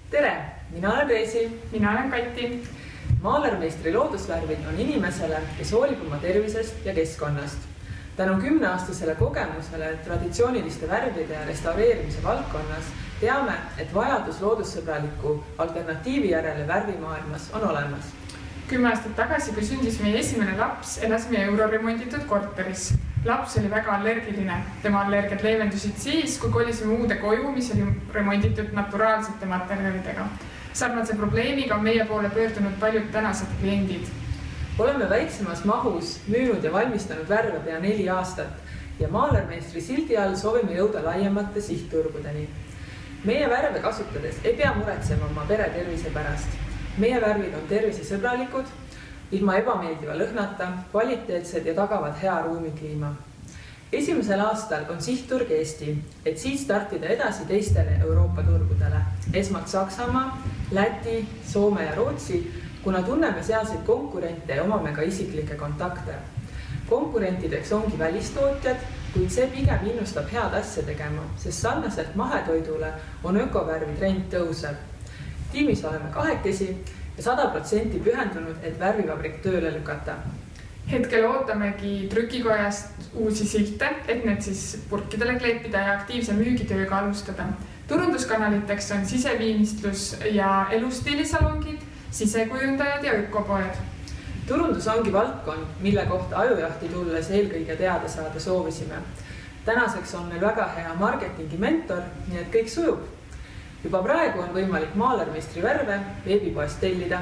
Tere, mina olen Reesi. Mina olen Kati. Maalermeistri loodusvärvid on inimesele, kes hoolib oma tervisest ja keskkonnast. Tänu 10-aastasele kogemusele traditsiooniliste värvide ja restaureerimise valdkonnas teame, et vajadus loodussõbraliku alternatiivi järele värvimaailmas on olemas. 10 aastat tagasi, kui sündis meie esimene laps, elasime euroremonditud korteris. Laps oli väga allergiline. Tema allergiad leevendusid siis, kui kolisime uude koju, mis oli remonditud naturaalsete materjalidega. Sarnase probleemiga on meie poole pöördunud paljud tänased kliendid. Oleme väiksemas mahus müünud ja valmistanud värve pea 4 aastat ja maalermeistri sildi all soovime jõuda laiemate sihtturgudeni. Meie värve kasutades ei pea muretsema oma pere tervise pärast. Meie värvid on tervisesõbralikud, ilma ebameeldiva lõhnata, kvaliteetsed ja tagavad hea ruumikliima. Esimesel aastal on sihtturg Eesti, et siit startida edasi teistele Euroopa turgudele. Esmalt Saksamaa, Läti, Soome ja Rootsi, kuna tunneme sealseid konkurente ja omame ka isiklikke kontakte. Konkurentideks ongi välistootjad, kuid see pigem innustab head asja tegema, sest sarnaselt mahetoidule on ökovärvi trend tõusev. Tiimis oleme 2 ja 100% pühendunud, et värvivabrik tööle lükata. Hetkel ootamegi trükikojast uusi silte, et need siis purkidele kleepida ja aktiivse müügitööga alustada. Turunduskanaliteks on siseviimistlus ja elustiilisalongid, sisekujundajad ja ökopoed. Turundus ongi valdkond, mille kohta ajujahti tulles eelkõige teada saada soovisime. Tänaseks on meil väga hea marketingi mentor, nii et kõik sujub. Juba praegu on võimalik maalermeistri värve veebipoest tellida.